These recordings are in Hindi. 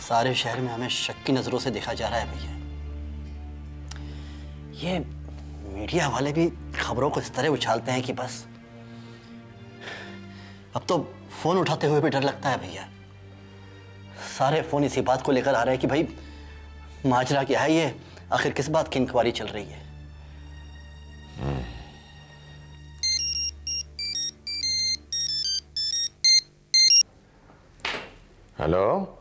सारे शहर में हमें शक की नजरों से देखा जा रहा है भैया। ये मीडिया वाले भी खबरों को इस तरह उछालते हैं कि बस अब तो फोन उठाते हुए भी डर लगता है भैया। सारे फोन इसी बात को लेकर आ रहे हैं कि भाई माजरा क्या है, ये आखिर किस बात की इंक्वायरी चल रही है। हेलो,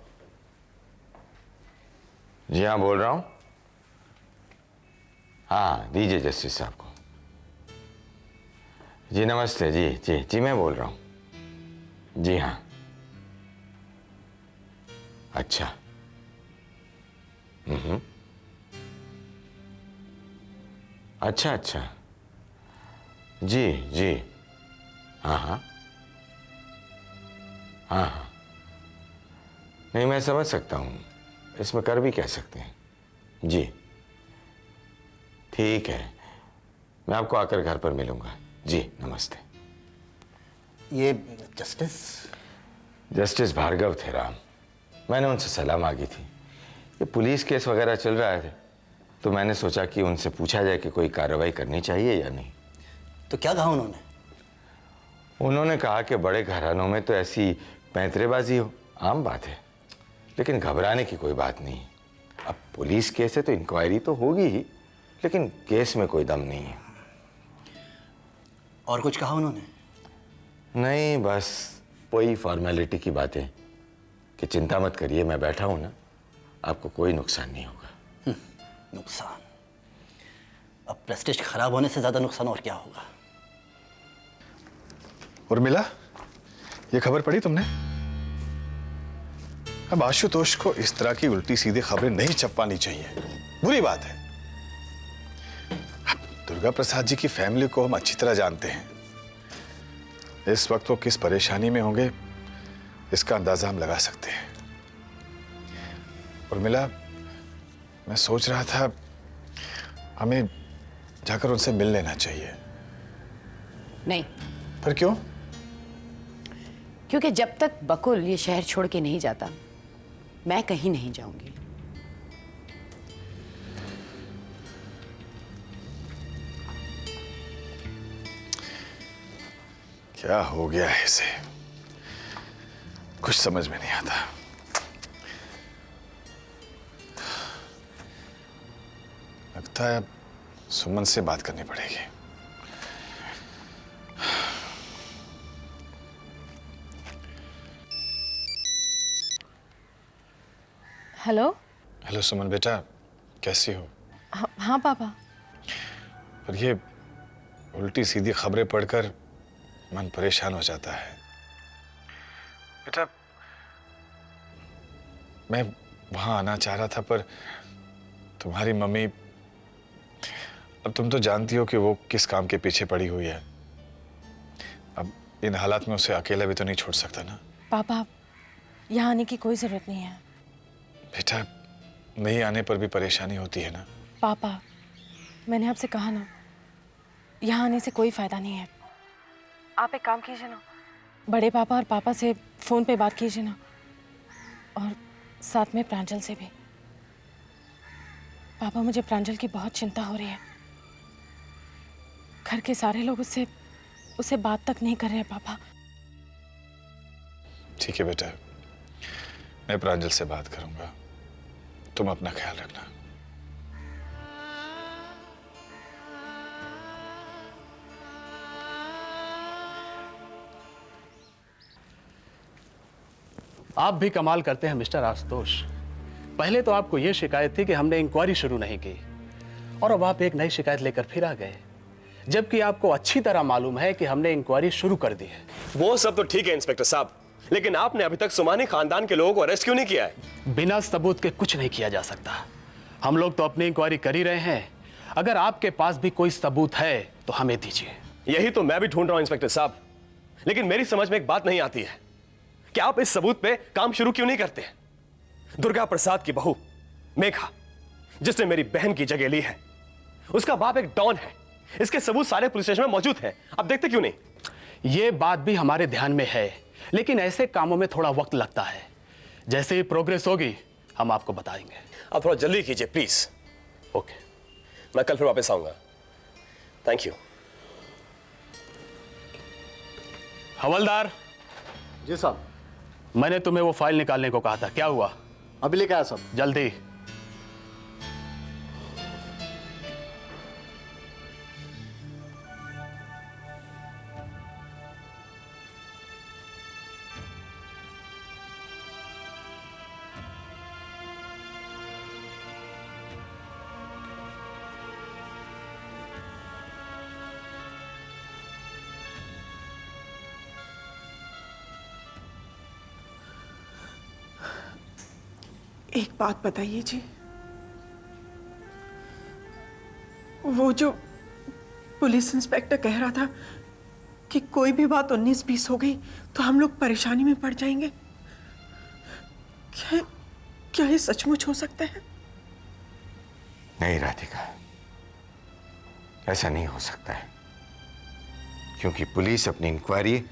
जी हाँ बोल रहा हूँ। हाँ दीजिए जस्टिस साहब को। जी नमस्ते। जी जी जी मैं बोल रहा हूँ। जी हाँ। अच्छा। अच्छा अच्छा। जी जी। हाँ हाँ हाँ हाँ। नहीं मैं समझ सकता हूँ, इसमें कर भी कह सकते हैं। जी ठीक है, मैं आपको आकर घर पर मिलूंगा। जी नमस्ते। ये जस्टिस जस्टिस भार्गव थे राम, मैंने उनसे सलाह मांगी थी। ये पुलिस केस वगैरह चल रहा है तो मैंने सोचा कि उनसे पूछा जाए कि कोई कार्रवाई करनी चाहिए या नहीं। तो क्या कहा उन्होंने? उन्होंने कहा कि बड़े घरानों में तो ऐसी पैंतरेबाजी हो आम बात है, लेकिन घबराने की कोई बात नहीं। अब पुलिस केस है तो इंक्वायरी तो होगी ही, लेकिन केस में कोई दम नहीं है। और कुछ कहा उन्होंने? नहीं, बस वही फॉर्मेलिटी की बातें कि चिंता मत करिए, मैं बैठा हूं ना, आपको कोई नुकसान नहीं होगा। नुकसान? अब प्रेस्टीज खराब होने से ज्यादा नुकसान और क्या होगा? उर्मिला, ये खबर पढ़ी तुमने? अब आशुतोष को इस तरह की उल्टी सीधी खबरें नहीं छपवानी चाहिए, बुरी बात है। दुर्गा प्रसाद जी की फैमिली को हम अच्छी तरह जानते हैं। इस वक्त वो किस परेशानी में होंगे इसका अंदाजा हम लगा सकते हैं। उर्मिला, मैं सोच रहा था हमें जाकर उनसे मिल लेना चाहिए। नहीं। पर क्यों? क्योंकि जब तक बकुल ये शहर छोड़ के नहीं जाता मैं कहीं नहीं जाऊंगी। क्या हो गया है इसे, कुछ समझ में नहीं आता। लगता है अब सुमन से बात करनी पड़ेगी। हेलो। हेलो सुमन बेटा, कैसी हो? हाँ पापा। पर ये उल्टी सीधी खबरें पढ़कर मन परेशान हो जाता है। बेटा, मैं वहां आना चाह रहा था पर तुम्हारी मम्मी, अब तुम तो जानती हो कि वो किस काम के पीछे पड़ी हुई है। अब इन हालात में उसे अकेला भी तो नहीं छोड़ सकता ना। पापा, यहाँ आने की कोई जरूरत नहीं है। बेटा, नहीं आने पर भी परेशानी होती है ना। पापा, मैंने आपसे कहा ना, यहाँ आने से कोई फायदा नहीं है। आप एक काम कीजिए ना, बड़े पापा और पापा से फोन पे बात कीजिए ना, और साथ में प्रांजल से भी। पापा, मुझे प्रांजल की बहुत चिंता हो रही है। घर के सारे लोग उससे बात तक नहीं कर रहे हैं पापा। ठीक है बेटा, मैं प्रांजल से बात करूंगा, तुम अपना ख्याल रखना। आप भी कमाल करते हैं मिस्टर आशुतोष। पहले तो आपको यह शिकायत थी कि हमने इंक्वायरी शुरू नहीं की, और अब आप एक नई शिकायत लेकर फिर आ गए, जबकि आपको अच्छी तरह मालूम है कि हमने इंक्वायरी शुरू कर दी है। वो सब तो ठीक है इंस्पेक्टर साहब, लेकिन आपने अभी तक सुमानी खानदान के लोगों को अरेस्ट क्यों नहीं किया है? बिना सबूत के कुछ नहीं किया जा सकता। हम लोग तो अपनी इंक्वायरी कर ही रहे हैं। अगर आपके पास भी कोई सबूत है तो हमें दीजिए। यही तो मैं भी ढूंढ रहा हूं इंस्पेक्टर साहब, लेकिन मेरी समझ में एक बात नहीं आती है कि आप इस सबूत पे काम शुरू क्यों नहीं करते? दुर्गा प्रसाद की बहू मेघा, जिसने मेरी बहन की जगह ली है, उसका बाप एक डॉन है। इसके सबूत सारे पुलिस स्टेशन में मौजूद हैं। आप देखते क्यों नहीं? ये बात भी हमारे ध्यान में है, लेकिन ऐसे कामों में थोड़ा वक्त लगता है। जैसे ही प्रोग्रेस होगी हम आपको बताएंगे। आप थोड़ा जल्दी कीजिए प्लीज। ओके। मैं कल फिर वापस आऊंगा। Thank you. हवलदार जी साहब। मैंने तुम्हें वो फाइल निकालने को कहा था, क्या हुआ? अभी लेके आया साहब। जल्दी। एक बात बताइए जी, वो जो पुलिस इंस्पेक्टर कह रहा था कि कोई भी बात 19-20 हो गई तो हम लोग परेशानी में पड़ जाएंगे, क्या क्या ये सचमुच हो सकता है? नहीं राधिका, ऐसा नहीं हो सकता है, क्योंकि पुलिस अपनी इंक्वायरी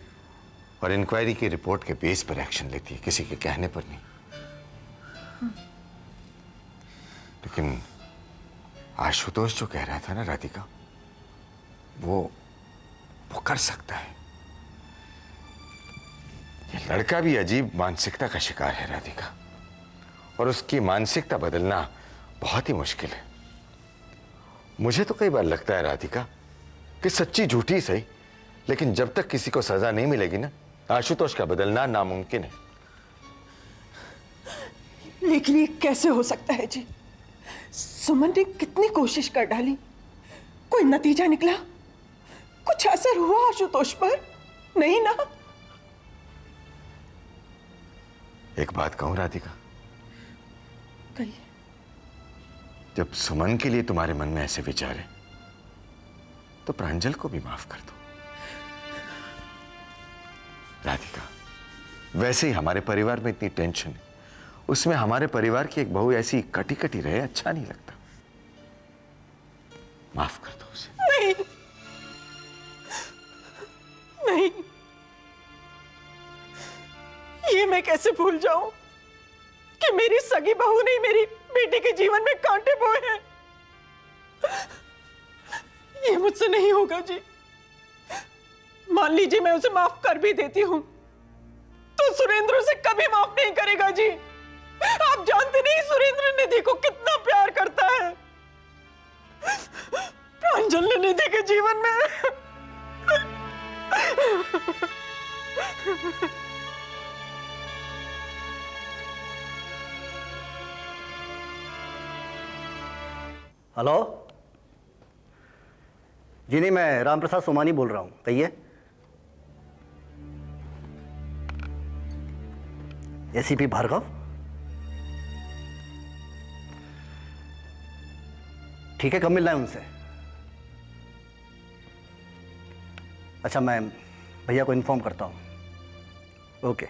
और इंक्वायरी की रिपोर्ट के बेस पर एक्शन लेती है, किसी के कहने पर नहीं। लेकिन आशुतोष जो कह रहा था ना राधिका, वो कर सकता है। ये लड़का भी अजीब मानसिकता का शिकार है राधिका, और उसकी मानसिकता बदलना बहुत ही मुश्किल है। मुझे तो कई बार लगता है राधिका कि सच्ची झूठी सही, लेकिन जब तक किसी को सजा नहीं मिलेगी ना, आशुतोष का बदलना नामुमकिन है। लेकिन ये कैसे हो सकता है जी? सुमन ने कितनी कोशिश कर डाली, कोई नतीजा निकला? कुछ असर हुआ आशुतोष पर? नहीं ना? एक बात कहूं राधिका, कहिए। जब सुमन के लिए तुम्हारे मन में ऐसे विचार है तो प्रांजल को भी माफ कर दो राधिका। वैसे ही हमारे परिवार में इतनी टेंशन है, उसमें हमारे परिवार की एक बहू ऐसी कटी कटी रहे, अच्छा नहीं लगता। माफ कर दो उसे। नहीं नहीं, ये मैं कैसे भूल जाऊं कि मेरी सगी बहू ने मेरी बेटी के जीवन में कांटे बोए हैं। ये मुझसे नहीं होगा जी। मान लीजिए मैं उसे माफ कर भी देती हूं तो सुरेंद्र उसे कभी माफ नहीं करेगा जी। आप जानते नहीं सुरेंद्र निधि को कितना प्यार करता है। प्रांजल ने निधि के जीवन में हेलो जी, नहीं मैं रामप्रसाद सोमानी बोल रहा हूं, कहिए। एसीपी भार्गव, ठीक है, कब मिलना है उनसे? अच्छा, मैं भैया को इन्फॉर्म करता हूं। ओके।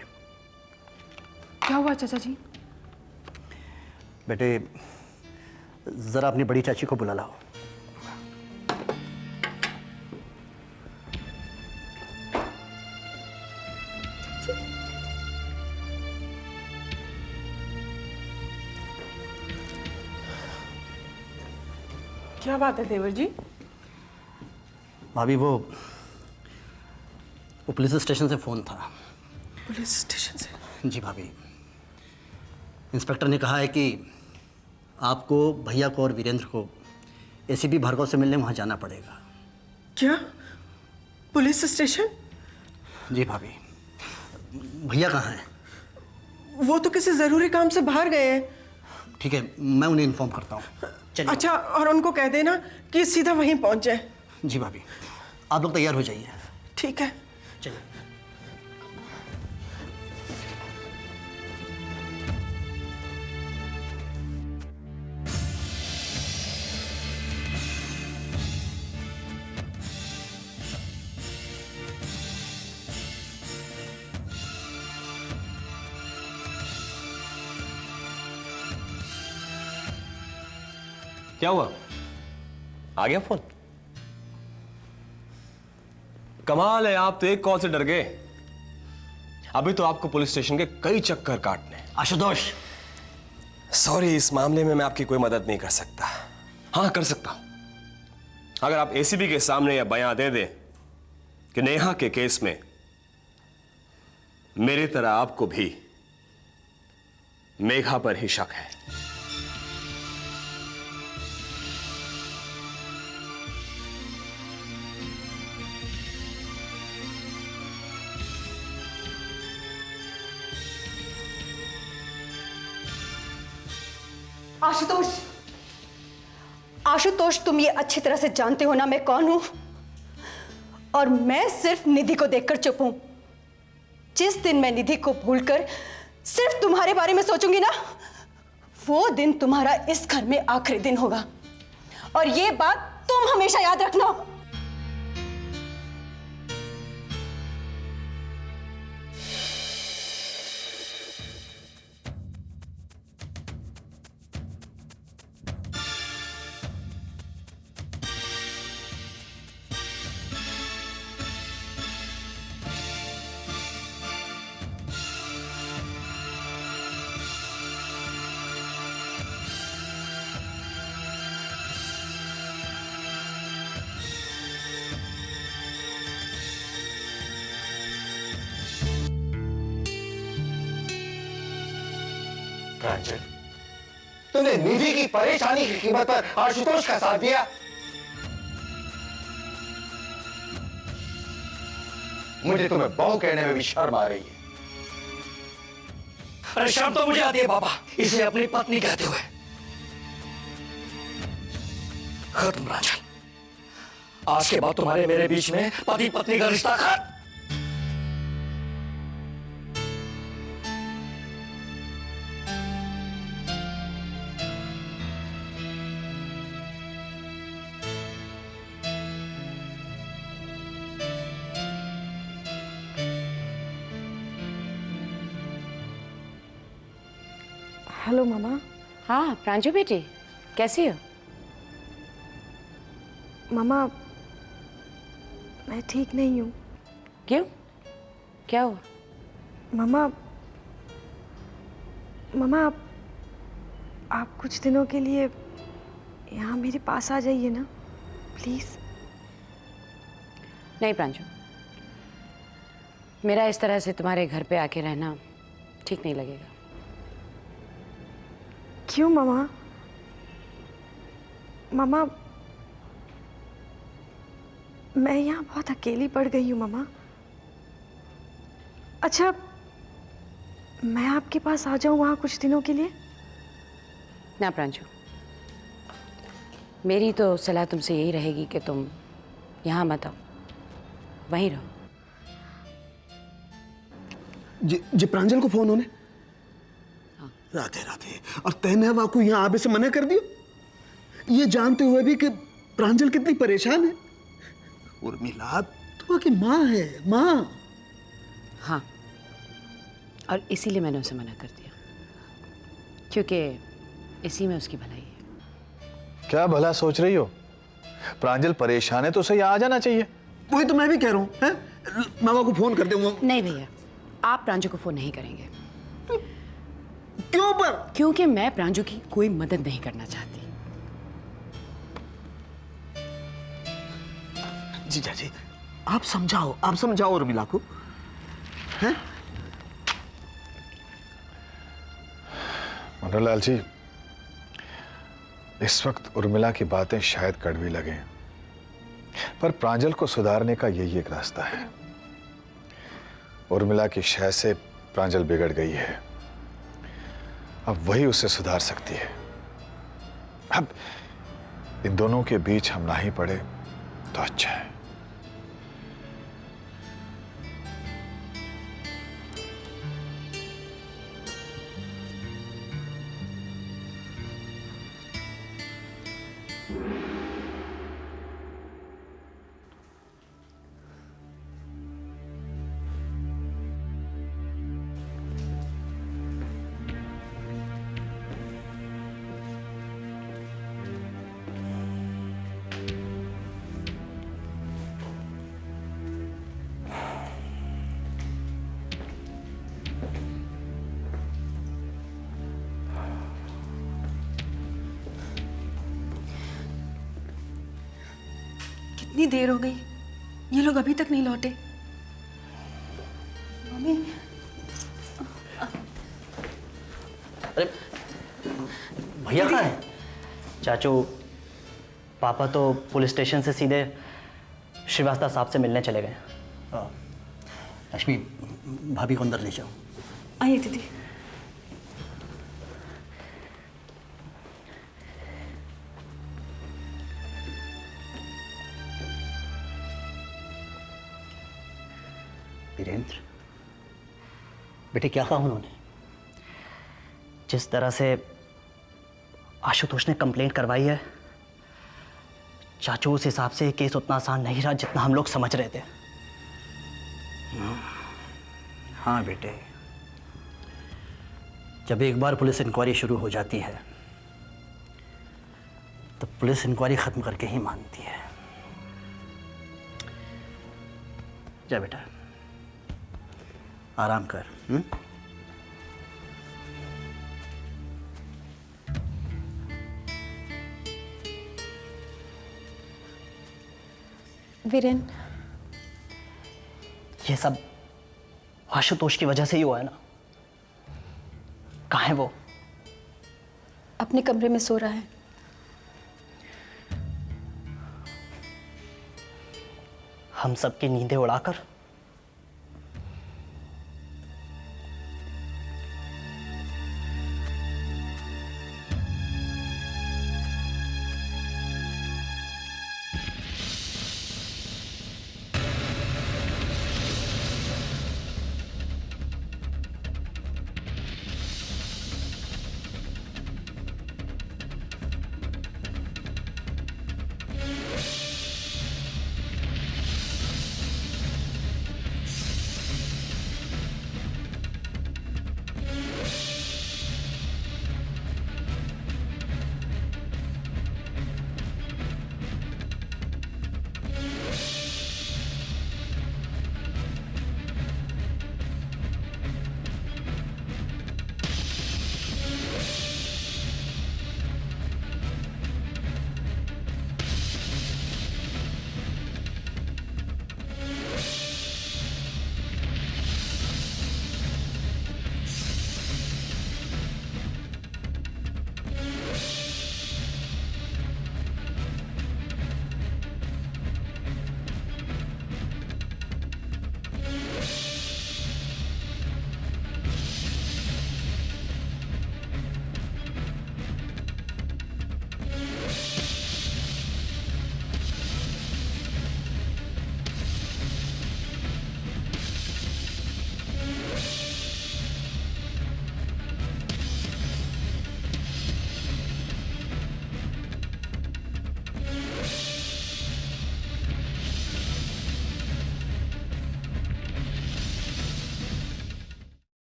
क्या हुआ चाचा जी? बेटे जरा अपनी बड़ी चाची को बुला लाओ। क्या बात है देवर जी? भाभी वो पुलिस स्टेशन से फोन था। पुलिस स्टेशन से? जी भाभी, इंस्पेक्टर ने कहा है कि आपको, भैया को और वीरेंद्र को एसीपी भार्गव से मिलने वहाँ जाना पड़ेगा। क्या? Police station? जी भाभी। भैया कहाँ हैं? वो तो किसी जरूरी काम से बाहर गए हैं। ठीक है, मैं उन्हें इन्फॉर्म करता हूँ। चलिए। अच्छा, और उनको कह देना कि सीधा वहीं पहुंच जाए। जी भाभी, आप लोग तैयार हो जाइए। ठीक है। चलिए। क्या हुआ? आ गया फोन? कमाल है, आप तो एक कॉल से डर गए। अभी तो आपको पुलिस स्टेशन के कई चक्कर काटने हैं। आशुतोष, सॉरी, इस मामले में मैं आपकी कोई मदद नहीं कर सकता। हाँ, कर सकता हूं अगर आप एसीपी के सामने यह बयान दे दें कि नेहा के केस में मेरी तरह आपको भी मेघा पर ही शक है। आशुतोष, आशुतोष, तुम ये अच्छी तरह से जानते हो ना मैं कौन हूं, और मैं सिर्फ निधि को देखकर चुप हूं। जिस दिन मैं निधि को भूलकर सिर्फ तुम्हारे बारे में सोचूंगी ना, वो दिन तुम्हारा इस घर में आखिरी दिन होगा। और ये बात तुम हमेशा याद रखना। प्रांजल, तूने निधि की परेशानी की कीमत पर आशुतोष का साथ दिया। मुझे तुम्हें बहू कहने में भी शर्म आ रही है। अरे शर्म तो मुझे आती है बाबा, इसे अपनी पत्नी कहते हुए। खत्म प्रांजल, आज के बाद तुम्हारे मेरे बीच में पति पत्नी का रिश्ता खत्म। हेलो मामा। हाँ प्रांजू बेटी, कैसी हो? मामा, मैं ठीक नहीं हूँ। क्यों, क्या हुआ? मामा, मामा आप कुछ दिनों के लिए यहाँ मेरे पास आ जाइए ना, प्लीज। नहीं प्रांजू, मेरा इस तरह से तुम्हारे घर पे आके रहना ठीक नहीं लगेगा। क्यों मामा? मामा, मैं यहाँ बहुत अकेली पड़ गई हूँ मामा। अच्छा, मैं आपके पास आ जाऊँ वहाँ कुछ दिनों के लिए? ना प्रांजू, मेरी तो सलाह तुमसे यही रहेगी कि तुम यहाँ मत आओ, वहीं रहो। जी प्रांजल को फोन होने। राधे राधे। और तैने हवा को यहाँ आवे से मना कर दियो, ये जानते हुए भी कि प्रांजल कितनी परेशान है। उर्मिला तो की माँ है, माँ। हाँ, और इसीलिए मैंने उसे मना कर दिया, क्योंकि इसी में उसकी भलाई है। क्या भला सोच रही हो? प्रांजल परेशान है तो उसे यहाँ आ जाना चाहिए। वही तो मैं भी कह रहा हूँ, हैं? मामा को फोन कर दूंगा। नहीं भैया, आप प्रांजू को फोन नहीं करेंगे। क्यों पर? क्योंकि मैं प्रांजू की कोई मदद नहीं करना चाहती। जीजा जी, आप समझाओ उर्मिला को, हैं? मनोहरलाल जी, इस वक्त उर्मिला की बातें शायद कड़वी लगें, पर प्रांजल को सुधारने का यही एक रास्ता है। उर्मिला की शय से प्रांजल बिगड़ गई है, अब वही उसे सुधार सकती है। अब इन दोनों के बीच हम ना ही पड़े तो अच्छा है। इतनी देर हो गई, ये लोग अभी तक नहीं लौटे। मम्मी, अरे भैया कहाँ है? चाचू, पापा तो पुलिस स्टेशन से सीधे श्रीवास्तव साहब से मिलने चले गए। लक्ष्मी, भाभी को अंदर ले जाओ। आइए दीदी। वीरेंद्र, बेटे क्या कहा उन्होंने? जिस तरह से आशुतोष ने कंप्लेंट करवाई है, चाचू उस हिसाब से केस उतना आसान नहीं रहा जितना हम लोग समझ रहे थे। हाँ बेटे, जब एक बार पुलिस इंक्वायरी शुरू हो जाती है तो पुलिस इंक्वायरी खत्म करके ही मानती है। जा बेटा, आराम कर। वीरेन, ये सब आशुतोष की वजह से ही हुआ है ना? कहाँ है वो? अपने कमरे में सो रहा है। हम सबकी नींदें उड़ाकर